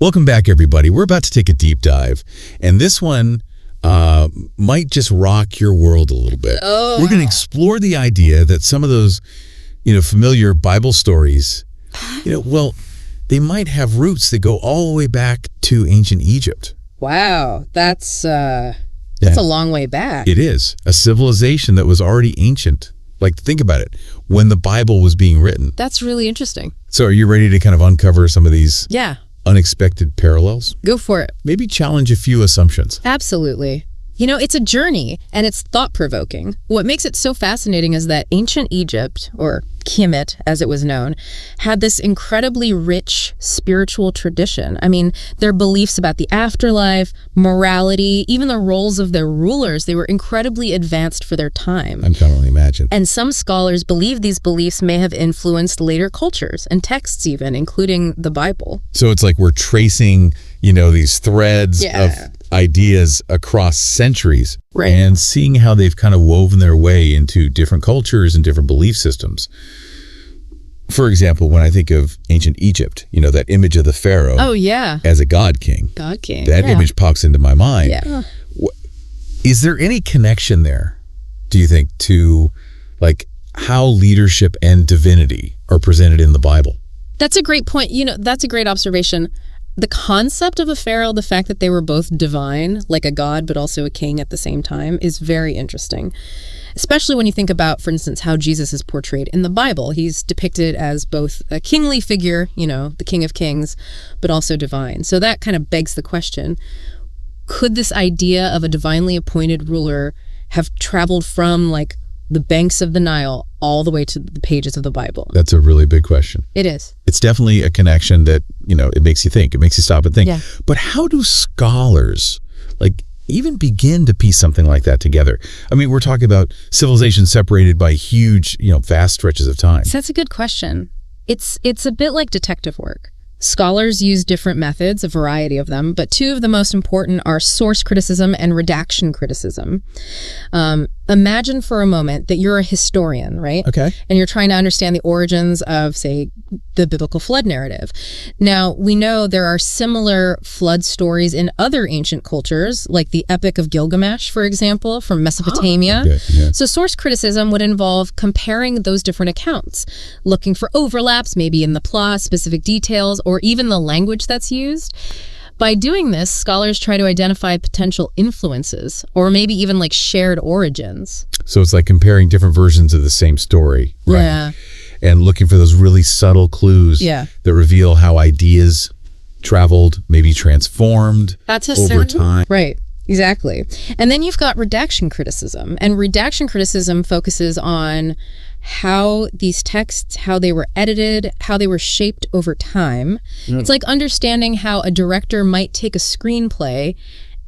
Welcome back, everybody. We're about to take a deep dive, and this one might just rock your world a little bit. Oh. We're going to explore the idea that some of those, familiar Bible stories, they might have roots that go all the way back to ancient Egypt. Wow, that's a long way back. It is a civilization that was already ancient. Like, think about it, when the Bible was being written. That's really interesting. So are you ready to kind of uncover some of these unexpected parallels? Go for it. Maybe challenge a few assumptions. Absolutely. It's a journey, and it's thought-provoking. What makes it so fascinating is that ancient Egypt, or Kemet as it was known, had this incredibly rich spiritual tradition. I mean, their beliefs about the afterlife, morality, even the roles of their rulers, they were incredibly advanced for their time. I can only imagine. And some scholars believe these beliefs may have influenced later cultures and texts even, including the Bible. So it's like we're tracing, these threads of ideas across centuries, right, and seeing how they've kind of woven their way into different cultures and different belief systems. For example, when I think of ancient Egypt, that image of the pharaoh as a god king. That image pops into my mind. Yeah. Is there any connection there, do you think, to like how leadership and divinity are presented in the Bible? That's a great point. That's a great observation. The concept of a pharaoh, the fact that they were both divine, like a god, but also a king at the same time, is very interesting. Especially when you think about, for instance, how Jesus is portrayed in the Bible. He's depicted as both a kingly figure, the King of Kings, but also divine. So that kind of begs the question, could this idea of a divinely appointed ruler have traveled from like the banks of the Nile all the way to the pages of the Bible? That's a really big question. It is. It's definitely a connection that, it makes you think. It makes you stop and think. Yeah. But how do scholars, even begin to piece something like that together? I mean, we're talking about civilization separated by huge, vast stretches of time. So that's a good question. It's a bit like detective work. Scholars use different methods, a variety of them, but two of the most important are source criticism and redaction criticism. Imagine for a moment that you're a historian, right? Okay. And you're trying to understand the origins of, say, the biblical flood narrative. Now, we know there are similar flood stories in other ancient cultures, like the Epic of Gilgamesh, for example, from Mesopotamia. Okay, yeah. So source criticism would involve comparing those different accounts, looking for overlaps, maybe in the plot, specific details, or even the language that's used. By doing this, scholars try to identify potential influences, or maybe even like shared origins. So it's like comparing different versions of the same story, right? Yeah. And looking for those really subtle clues that reveal how ideas traveled, maybe transformed over time. Right. Exactly. And then you've got redaction criticism. And redaction criticism focuses on how these texts, how they were edited, how they were shaped over time. It's like understanding how a director might take a screenplay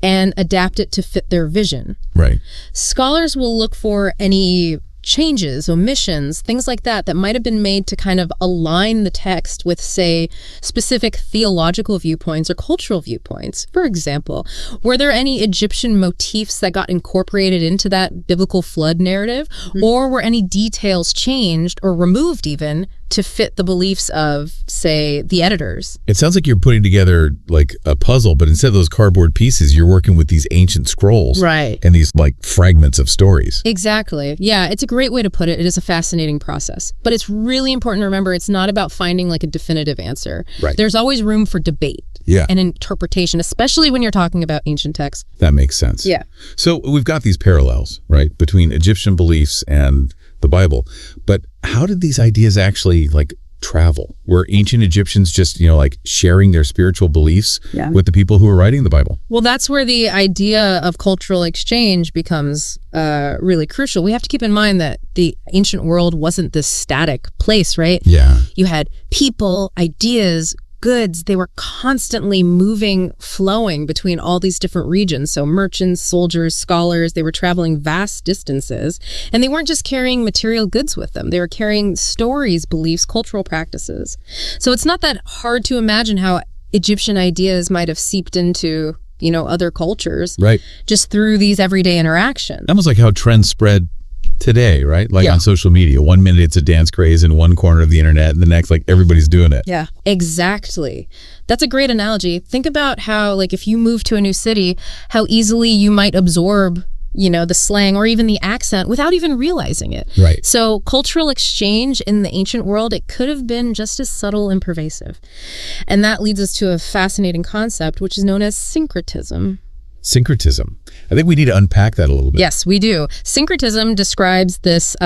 and adapt it to fit their vision. Right. Scholars will look for any changes, omissions, things like that might have been made to kind of align the text with, say, specific theological viewpoints or cultural viewpoints. For example, were there any Egyptian motifs that got incorporated into that biblical flood narrative? Or were any details changed or removed even to fit the beliefs of, say, the editors? It sounds like you're putting together like a puzzle, but instead of those cardboard pieces, you're working with these ancient scrolls. Right. And these like fragments of stories. Exactly. Yeah, it's a great way to put it. It is a fascinating process. But it's really important to remember it's not about finding like a definitive answer. Right. There's always room for debate and interpretation, especially when you're talking about ancient texts. That makes sense. Yeah. So we've got these parallels, right, between Egyptian beliefs and the Bible. But how did these ideas actually like travel? Were ancient Egyptians just, like sharing their spiritual beliefs with the people who were writing the Bible? Well, that's where the idea of cultural exchange becomes really crucial. We have to keep in mind that the ancient world wasn't this static place, right? Yeah. You had people, ideas, goods. They were constantly moving, flowing between all these different regions. So merchants, soldiers, scholars, they were traveling vast distances, and they weren't just carrying material goods with them. They were carrying stories, beliefs, cultural practices. So it's not that hard to imagine how Egyptian ideas might have seeped into, other cultures, right, just through these everyday interactions. Almost like how trends spread today, right? Like on social media, 1 minute it's a dance craze in one corner of the internet, and the next, like, everybody's doing it. Yeah, exactly. That's a great analogy. Think about how, like, if you move to a new city, how easily you might absorb, you know, the slang or even the accent without even realizing it. Right. So cultural exchange in the ancient world, it could have been just as subtle and pervasive. And that leads us to a fascinating concept, which is known as syncretism. Syncretism. I think we need to unpack that a little bit. Yes, we do. Syncretism describes this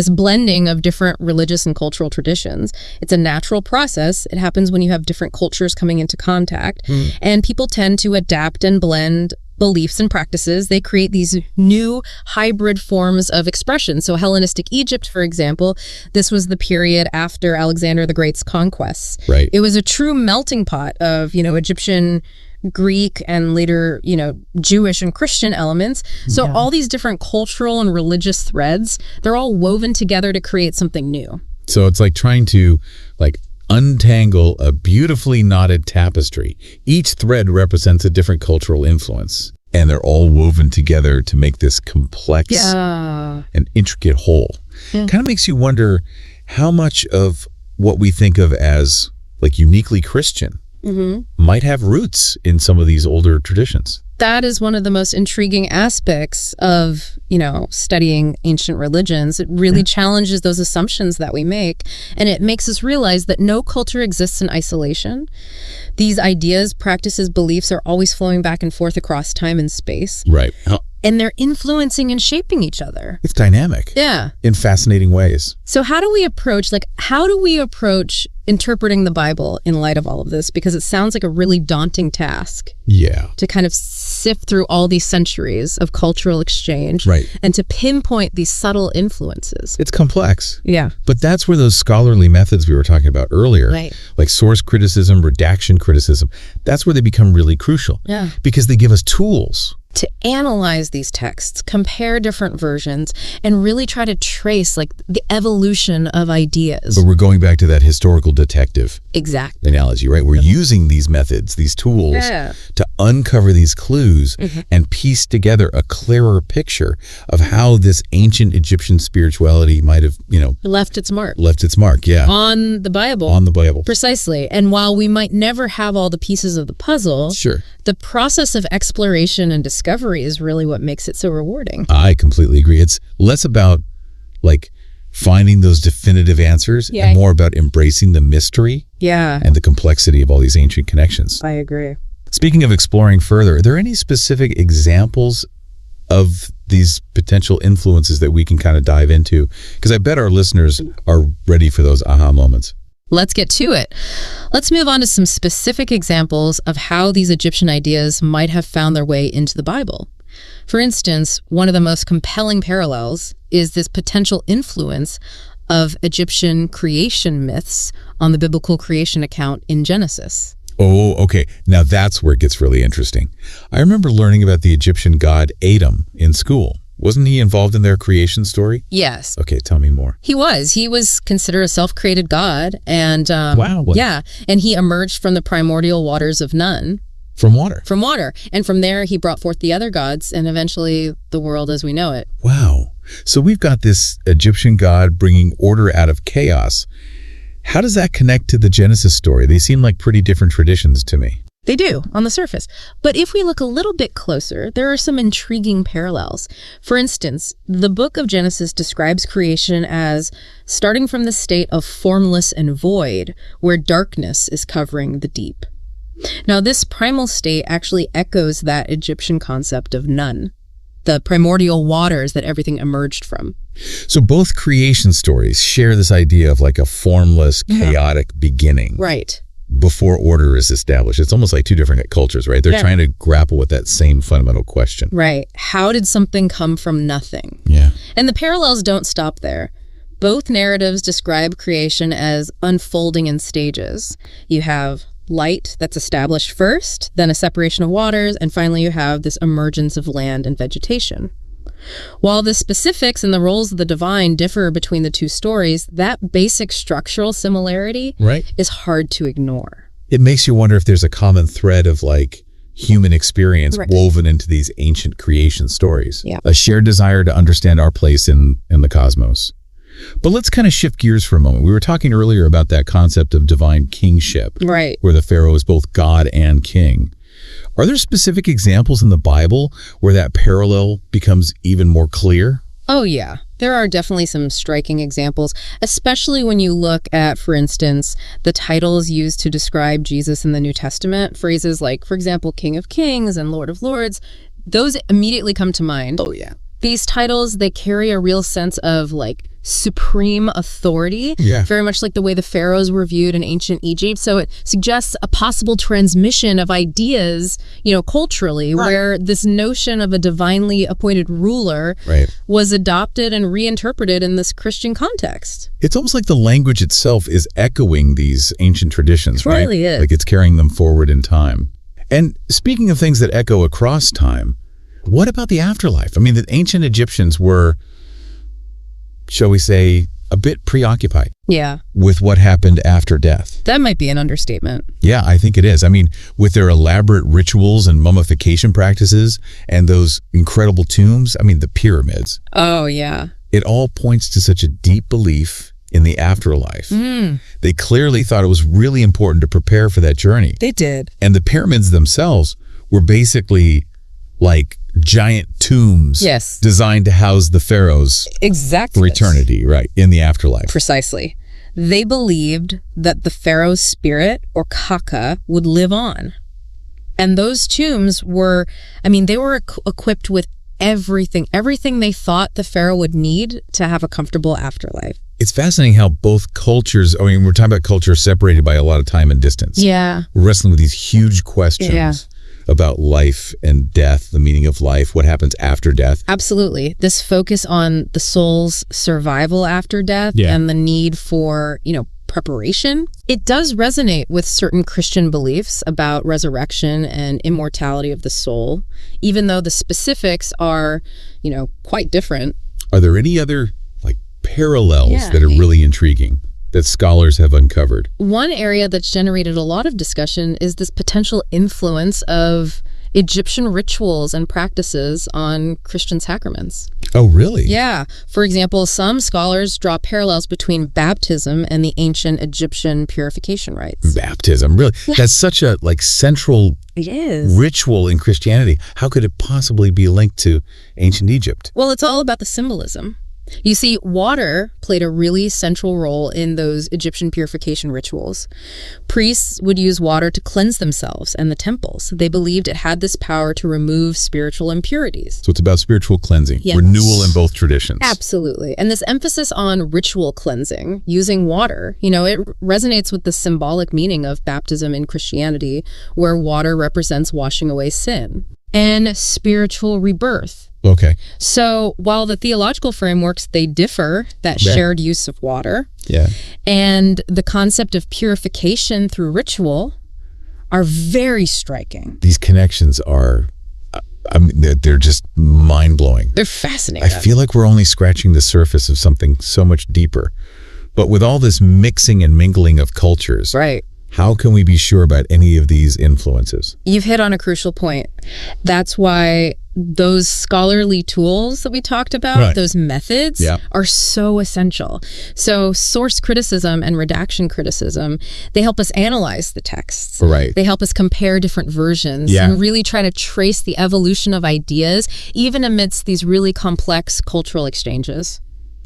blending of different religious and cultural traditions. It's a natural process. It happens when you have different cultures coming into contact, and people tend to adapt and blend beliefs and practices. They create these new hybrid forms of expression. So Hellenistic Egypt, for example, this was the period after Alexander the Great's conquests. Right. It was a true melting pot of, you know, Egyptian, Greek, and later, you know, Jewish and Christian elements. So all these different cultural and religious threads, they're all woven together to create something new. So it's like trying to, like, untangle a beautifully knotted tapestry. Each thread represents a different cultural influence, and they're all woven together to make this complex and intricate whole. Kind of makes you wonder how much of what we think of as, like, uniquely Christian might have roots in some of these older traditions. That is one of the most intriguing aspects of, you know, studying ancient religions. It really challenges those assumptions that we make, and it makes us realize that no culture exists in isolation. These ideas, practices, beliefs are always flowing back and forth across time and space. Right. And they're influencing and shaping each other. It's dynamic. Yeah. In fascinating ways. So how do we approach interpreting the Bible in light of all of this? Because it sounds like a really daunting task. Yeah. To kind of sift through all these centuries of cultural exchange. Right. And to pinpoint these subtle influences. It's complex. Yeah. But that's where those scholarly methods we were talking about earlier, like source criticism, redaction criticism, that's where they become really crucial. Yeah. Because they give us tools to analyze these texts, compare different versions, and really try to trace, like, the evolution of ideas. But we're going back to that historical detective analogy, right? We're using these methods, these tools, to uncover these clues and piece together a clearer picture of how this ancient Egyptian spirituality might have, you know, left its mark. On the Bible. On the Bible. Precisely. And while we might never have all the pieces of the puzzle, the process of exploration and discovery is really what makes it so rewarding. I completely agree. It's less about, like, finding those definitive answers and more about embracing the mystery and the complexity of all these ancient connections. I agree. Speaking of exploring further, are there any specific examples of these potential influences that we can kind of dive into? Because I bet our listeners are ready for those aha moments. Let's get to it. Let's move on to some specific examples of how these Egyptian ideas might have found their way into the Bible. For instance, one of the most compelling parallels is this potential influence of Egyptian creation myths on the biblical creation account in Genesis. Oh, okay. Now that's where it gets really interesting. I remember learning about the Egyptian god Adam in school. Wasn't he involved in their creation story? Yes. Okay, tell me more. He was considered a self-created god, and wow. Yeah, and he emerged from the primordial waters of Nun. From water? From water. And from there, he brought forth the other gods and eventually the world as we know it. Wow. So we've got this Egyptian god bringing order out of chaos. How does that connect to the Genesis story? They seem like pretty different traditions to me. They do, on the surface. But if we look a little bit closer, there are some intriguing parallels. For instance, the book of Genesis describes creation as starting from the state of formless and void, where darkness is covering the deep. Now, this primal state actually echoes that Egyptian concept of Nun, the primordial waters that everything emerged from. So both creation stories share this idea of, like, a formless, chaotic beginning. Right. Before order is established. It's almost like two different cultures, right? They're trying to grapple with that same fundamental question. Right. How did something come from nothing? Yeah. And the parallels don't stop there. Both narratives describe creation as unfolding in stages. You have light that's established first, then a separation of waters, and finally you have this emergence of land and vegetation. While the specifics and the roles of the divine differ between the two stories, that basic structural similarity is hard to ignore. It makes you wonder if there's a common thread of, like, human experience woven into these ancient creation stories. A shared desire to understand our place in the cosmos. But let's kind of shift gears for a moment. We were talking earlier about that concept of divine kingship, where the pharaoh is both God and king. Are there specific examples in the Bible where that parallel becomes even more clear? Oh, yeah. There are definitely some striking examples, especially when you look at, for instance, the titles used to describe Jesus in the New Testament. Phrases like, for example, King of Kings and Lord of Lords. Those immediately come to mind. Oh, yeah. These titles, they carry a real sense of like supreme authority, very much like the way the pharaohs were viewed in ancient Egypt. So it suggests a possible transmission of ideas, culturally, where this notion of a divinely appointed ruler was adopted and reinterpreted in this Christian context. It's almost like the language itself is echoing these ancient traditions, It really is. Like it's carrying them forward in time. And speaking of things that echo across time, what about the afterlife? I mean, the ancient Egyptians were, shall we say, a bit preoccupied with what happened after death. That might be an understatement. Yeah, I think it is. I mean, with their elaborate rituals and mummification practices and those incredible tombs, I mean, the pyramids. Oh, yeah. It all points to such a deep belief in the afterlife. They clearly thought it was really important to prepare for that journey. They did. And the pyramids themselves were basically like giant tombs designed to house the pharaohs for eternity, in the afterlife. Precisely. They believed that the pharaoh's spirit, or kaka, would live on. And those tombs were, they were equipped with everything they thought the pharaoh would need to have a comfortable afterlife. It's fascinating how both cultures, we're talking about cultures separated by a lot of time and distance. Yeah. We're wrestling with these huge questions about life and death, the meaning of life, what happens after death. Absolutely. This focus on the soul's survival after death and the need for, preparation. It does resonate with certain Christian beliefs about resurrection and immortality of the soul, even though the specifics are, quite different. Are there any other parallels that are really intriguing that scholars have uncovered? One area that's generated a lot of discussion is this potential influence of Egyptian rituals and practices on Christian sacraments. Oh, really? Yeah. For example, some scholars draw parallels between baptism and the ancient Egyptian purification rites. Baptism, really? That's such a central ritual in Christianity. How could it possibly be linked to ancient Egypt? Well, it's all about the symbolism. You see, water played a really central role in those Egyptian purification rituals. Priests would use water to cleanse themselves and the temples. They believed it had this power to remove spiritual impurities. So it's about spiritual cleansing, renewal in both traditions. Absolutely. And this emphasis on ritual cleansing, using water, it resonates with the symbolic meaning of baptism in Christianity, where water represents washing away sin. And spiritual rebirth. Okay. So while the theological frameworks, they differ, that shared use of water, and the concept of purification through ritual are very striking. These connections are, they're just mind-blowing. They're fascinating. I feel like we're only scratching the surface of something so much deeper. But with all this mixing and mingling of cultures, how can we be sure about any of these influences? You've hit on a crucial point. That's why those scholarly tools that we talked about, those methods, are so essential. So source criticism and redaction criticism, they help us analyze the texts. They help us compare different versions and really try to trace the evolution of ideas, even amidst these really complex cultural exchanges.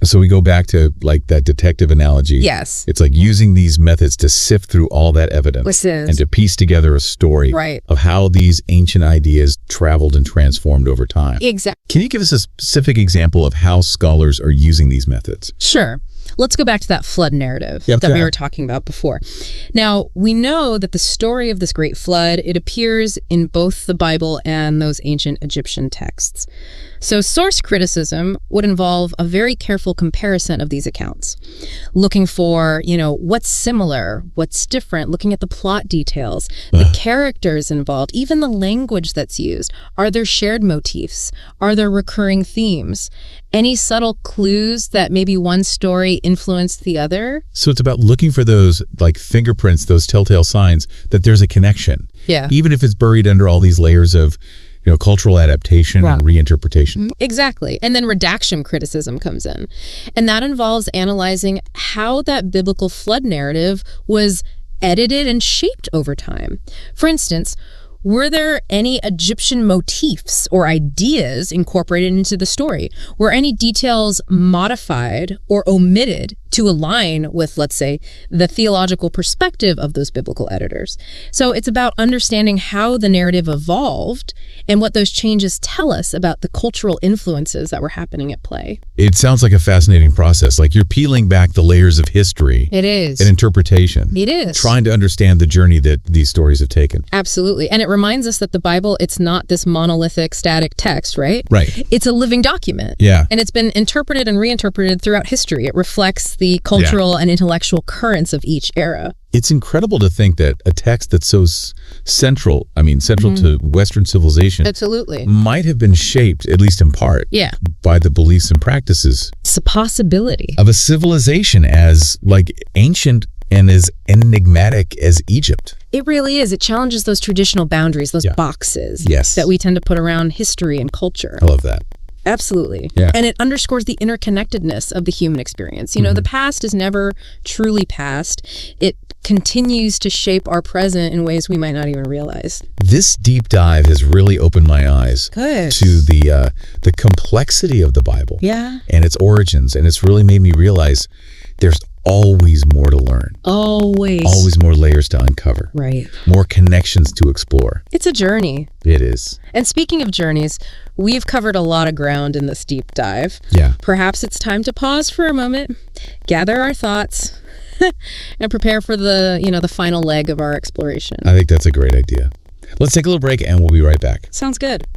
So we go back to that detective analogy. Yes. It's like using these methods to sift through all that evidence and to piece together a story of how these ancient ideas traveled and transformed over time. Exactly. Can you give us a specific example of how scholars are using these methods? Sure. Let's go back to that flood narrative that we were talking about before. Now, we know that the story of this great flood, it appears in both the Bible and those ancient Egyptian texts. So source criticism would involve a very careful comparison of these accounts, looking for, what's similar, what's different, looking at the plot details, the characters involved, even the language that's used. Are there shared motifs? Are there recurring themes? Any subtle clues that maybe one story influenced the other. So it's about looking for those like fingerprints, those telltale signs that there's a connection. Yeah. Even if it's buried under all these layers of cultural adaptation and reinterpretation. Exactly. And then redaction criticism comes in. And that involves analyzing how that biblical flood narrative was edited and shaped over time. For instance, were there any Egyptian motifs or ideas incorporated into the story? Were any details modified or omitted to align with, let's say, the theological perspective of those biblical editors? So it's about understanding how the narrative evolved and what those changes tell us about the cultural influences that were happening at play. It sounds like a fascinating process. Like you're peeling back the layers of history. It is. And interpretation. It is. Trying to understand the journey that these stories have taken. Absolutely. And it reminds us that the Bible, it's not this monolithic, static text, right? Right. It's a living document. Yeah. And it's been interpreted and reinterpreted throughout history. It reflects the cultural and intellectual currents of each era. It's incredible to think that a text that's so central to Western civilization absolutely might have been shaped, at least in part, by the beliefs and practices. It's a possibility. Of a civilization as like ancient and as enigmatic as Egypt. It really is. It challenges those traditional boundaries, those boxes that we tend to put around history and culture. I love that. Absolutely. Yeah. And it underscores the interconnectedness of the human experience. You know, the past is never truly past. It continues to shape our present in ways we might not even realize. This deep dive has really opened my eyes to the complexity of the Bible and its origins. And it's really made me realize there's always more to learn. Always more layers to uncover. Right. More connections to explore. It's a journey. It is. And speaking of journeys, we've covered a lot of ground in this deep dive. Yeah. Perhaps it's time to pause for a moment, gather our thoughts, and prepare for the final leg of our exploration. I think that's a great idea. Let's take a little break and we'll be right back. Sounds good.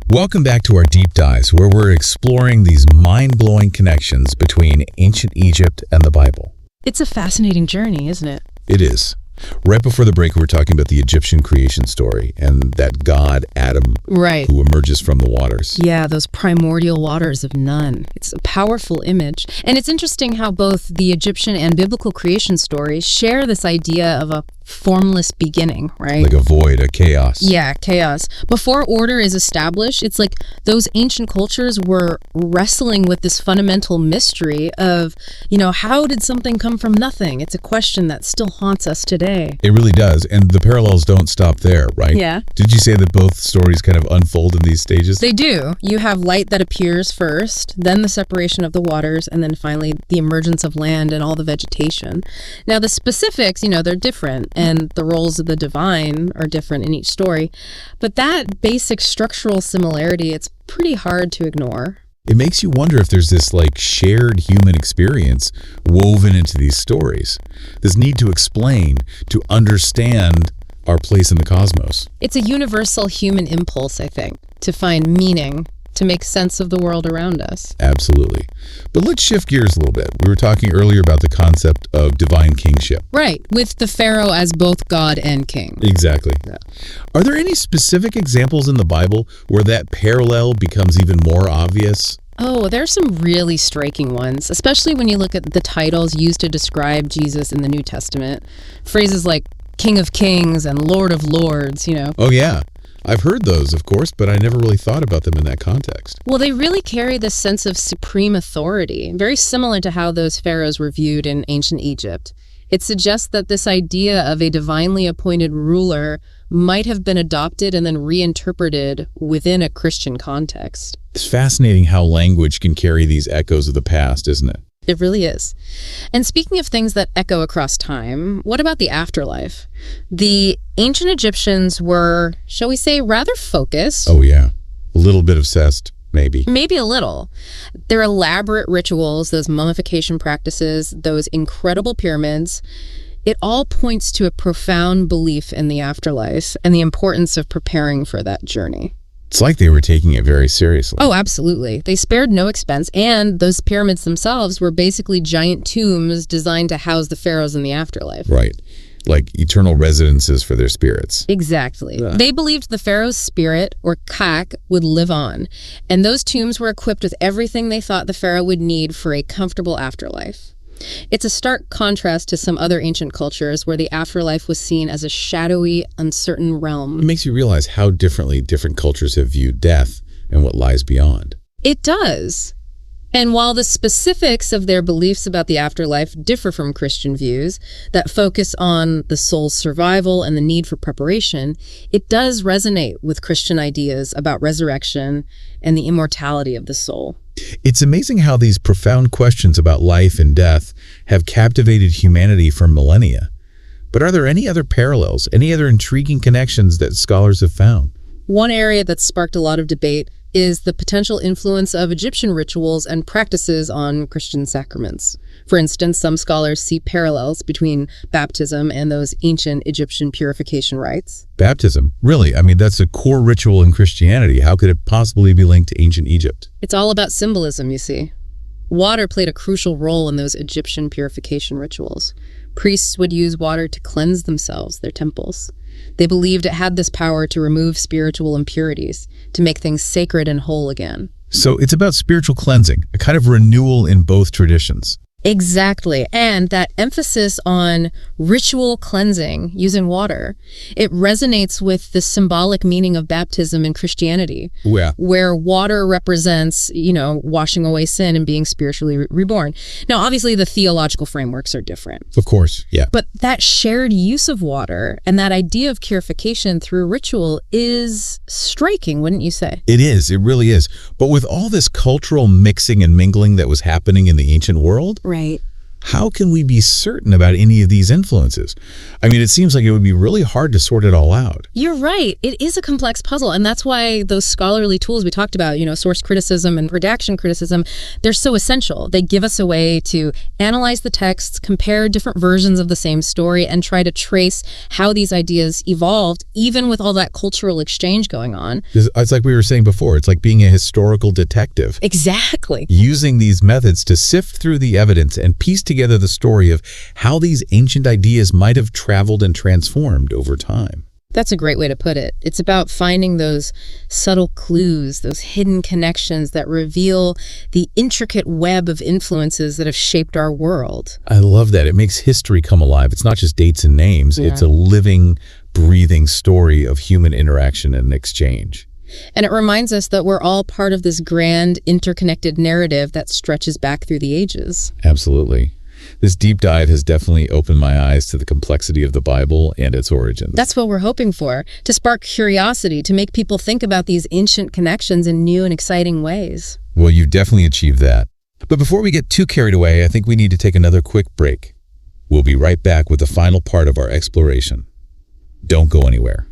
Welcome back to our deep dives, where we're exploring these mind-blowing connections between ancient Egypt and the Bible. It's a fascinating journey, isn't it? It is. Right before the break, we were talking about the Egyptian creation story and that god, Adam, who emerges from the waters. Yeah, those primordial waters of none. It's a powerful image. And it's interesting how both the Egyptian and biblical creation stories share this idea of a formless beginning, right? Like a void, a chaos. Yeah, chaos. Before order is established, it's like those ancient cultures were wrestling with this fundamental mystery of, how did something come from nothing? It's a question that still haunts us today. It really does. And the parallels don't stop there, right? Yeah. Did you say that both stories kind of unfold in these stages? They do. You have light that appears first, then the separation of the waters, and then finally the emergence of land and all the vegetation. Now, the specifics, they're different. And the roles of the divine are different in each story. But that basic structural similarity, it's pretty hard to ignore. It makes you wonder if there's this shared human experience woven into these stories. This need to explain, to understand our place in the cosmos. It's a universal human impulse, I think, to find meaning, to make sense of the world around us. Absolutely. But let's shift gears a little bit. We were talking earlier about the concept of divine kingship. Right, with the pharaoh as both God and king. Exactly. Yeah. Are there any specific examples in the Bible where that parallel becomes even more obvious? Oh, there are some really striking ones, especially when you look at the titles used to describe Jesus in the New Testament. Phrases like King of Kings and Lord of Lords, Oh, yeah. I've heard those, of course, but I never really thought about them in that context. Well, they really carry this sense of supreme authority, very similar to how those pharaohs were viewed in ancient Egypt. It suggests that this idea of a divinely appointed ruler might have been adopted and then reinterpreted within a Christian context. It's fascinating how language can carry these echoes of the past, isn't it? It really is. And speaking of things that echo across time, what about the afterlife? The ancient Egyptians were, shall we say, rather focused. Oh, yeah. A little bit obsessed, maybe. Maybe a little. Their elaborate rituals, those mummification practices, those incredible pyramids, it all points to a profound belief in the afterlife and the importance of preparing for that journey. It's like they were taking it very seriously. Oh, absolutely. They spared no expense, and those pyramids themselves were basically giant tombs designed to house the pharaohs in the afterlife. Right. like eternal residences for their spirits. Exactly. Yeah. They believed the pharaoh's spirit, or kak, would live on, and those tombs were equipped with everything they thought the pharaoh would need for a comfortable afterlife. It's a stark contrast to some other ancient cultures where the afterlife was seen as a shadowy, uncertain realm. It makes you realize how differently different cultures have viewed death and what lies beyond. It does. And while the specifics of their beliefs about the afterlife differ from Christian views that focus on the soul's survival and the need for preparation, it does resonate with Christian ideas about resurrection and the immortality of the soul. It's amazing how these profound questions about life and death have captivated humanity for millennia. But are there any other parallels, any other intriguing connections that scholars have found? One area that's sparked a lot of debate is the potential influence of Egyptian rituals and practices on Christian sacraments. For instance, some scholars see parallels between baptism and those ancient Egyptian purification rites. Baptism? Really? I mean, that's a core ritual in Christianity. How could it possibly be linked to ancient Egypt? It's all about symbolism, you see. Water played a crucial role in those Egyptian purification rituals. Priests would use water to cleanse themselves, their temples. They believed it had this power to remove spiritual impurities, to make things sacred and whole again. So it's about spiritual cleansing, a kind of renewal in both traditions. Exactly. And that emphasis on ritual cleansing using water, it resonates with the symbolic meaning of baptism in Christianity, where water represents, washing away sin and being spiritually reborn. Now, obviously, the theological frameworks are different. Of course, yeah. But that shared use of water and that idea of purification through ritual is striking, wouldn't you say? It is. It really is. But with all this cultural mixing and mingling that was happening in the ancient world, right. How can we be certain about any of these influences? I mean, it seems like it would be really hard to sort it all out. You're right. It is a complex puzzle. And that's why those scholarly tools we talked about, source criticism and redaction criticism, they're so essential. They give us a way to analyze the texts, compare different versions of the same story, and try to trace how these ideas evolved, even with all that cultural exchange going on. It's like we were saying before. It's like being a historical detective. Exactly. Using these methods to sift through the evidence and piece together the story of how these ancient ideas might have traveled and transformed over time. That's a great way to put it. It's about finding those subtle clues, those hidden connections that reveal the intricate web of influences that have shaped our world. I love that. It makes history come alive. It's not just dates and names. Yeah. It's a living, breathing story of human interaction and exchange. And it reminds us that we're all part of this grand, interconnected narrative that stretches back through the ages. Absolutely. This deep dive has definitely opened my eyes to the complexity of the Bible and its origins. That's what we're hoping for, to spark curiosity, to make people think about these ancient connections in new and exciting ways. Well, you've definitely achieved that. But before we get too carried away, I think we need to take another quick break. We'll be right back with the final part of our exploration. Don't go anywhere.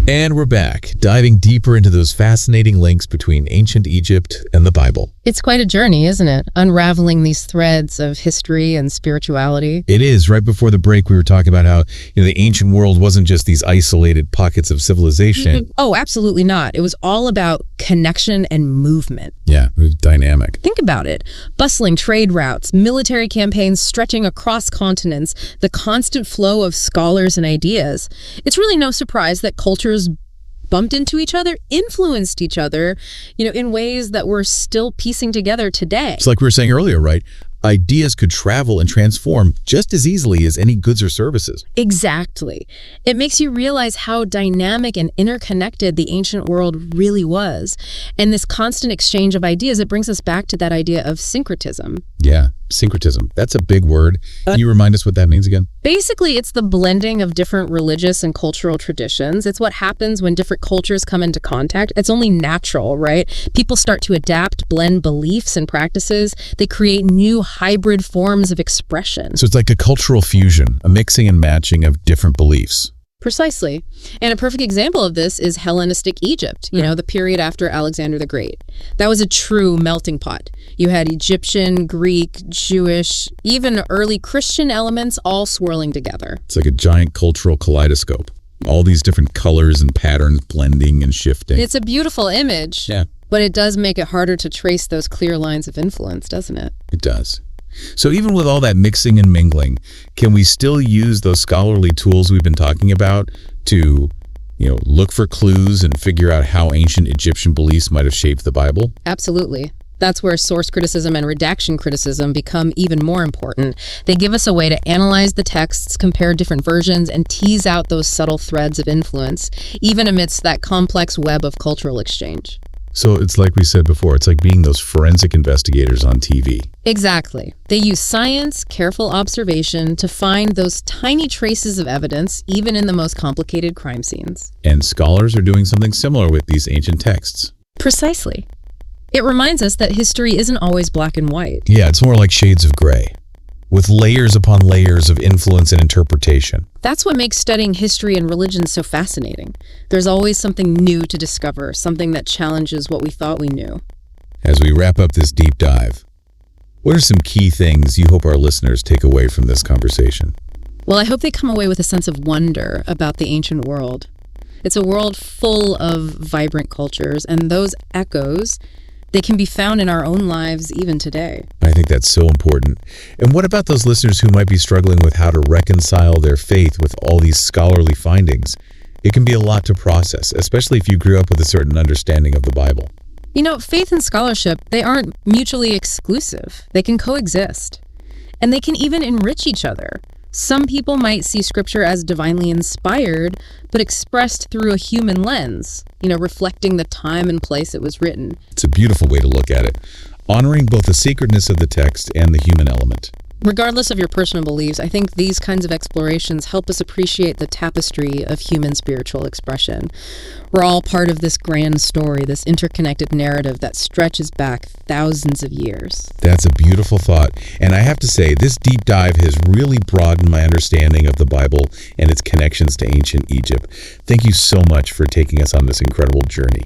And we're back, diving deeper into those fascinating links between ancient Egypt and the Bible. It's quite a journey, isn't it? Unraveling these threads of history and spirituality. It is. Right before the break, we were talking about how the ancient world wasn't just these isolated pockets of civilization. Oh, absolutely not. It was all about connection and movement. Yeah, it was dynamic. Think about it. Bustling trade routes, military campaigns stretching across continents, the constant flow of scholars and ideas. It's really no surprise that cultures bumped into each other, influenced each other, in ways that we're still piecing together today. It's like we were saying earlier, right? Ideas could travel and transform just as easily as any goods or services. Exactly. It makes you realize how dynamic and interconnected the ancient world really was. And this constant exchange of ideas, it brings us back to that idea of syncretism. Yeah, syncretism. That's a big word. Can you remind us what that means again? Basically, it's the blending of different religious and cultural traditions. It's what happens when different cultures come into contact. It's only natural, right? People start to adapt, blend beliefs and practices. They create new hybrid forms of expression. So it's like a cultural fusion, a mixing and matching of different beliefs. Precisely. And a perfect example of this is Hellenistic Egypt, the period after Alexander the Great. That was a true melting pot. You had Egyptian, Greek, Jewish, even early Christian elements all swirling together. It's like a giant cultural kaleidoscope. All these different colors and patterns blending and shifting. It's a beautiful image. Yeah. But it does make it harder to trace those clear lines of influence, doesn't it? It does. So even with all that mixing and mingling, can we still use those scholarly tools we've been talking about to, look for clues and figure out how ancient Egyptian beliefs might have shaped the Bible? Absolutely. That's where source criticism and redaction criticism become even more important. They give us a way to analyze the texts, compare different versions, and tease out those subtle threads of influence, even amidst that complex web of cultural exchange. So it's like we said before, it's like being those forensic investigators on TV. Exactly. They use science, careful observation to find those tiny traces of evidence, even in the most complicated crime scenes. And scholars are doing something similar with these ancient texts. Precisely. It reminds us that history isn't always black and white. Yeah, it's more like shades of gray, with layers upon layers of influence and interpretation. That's what makes studying history and religion so fascinating. There's always something new to discover, something that challenges what we thought we knew. As we wrap up this deep dive, what are some key things you hope our listeners take away from this conversation? Well, I hope they come away with a sense of wonder about the ancient world. It's a world full of vibrant cultures, and those echoes, they can be found in our own lives even today. I think that's so important. And what about those listeners who might be struggling with how to reconcile their faith with all these scholarly findings? It can be a lot to process, especially if you grew up with a certain understanding of the Bible. Faith and scholarship, they aren't mutually exclusive. They can coexist. And they can even enrich each other. Some people might see scripture as divinely inspired, but expressed through a human lens, reflecting the time and place it was written. It's a beautiful way to look at it, honoring both the sacredness of the text and the human element. Regardless of your personal beliefs, I think these kinds of explorations help us appreciate the tapestry of human spiritual expression. We're all part of this grand story, this interconnected narrative that stretches back thousands of years. That's a beautiful thought. And I have to say, this deep dive has really broadened my understanding of the Bible and its connections to ancient Egypt. Thank you so much for taking us on this incredible journey.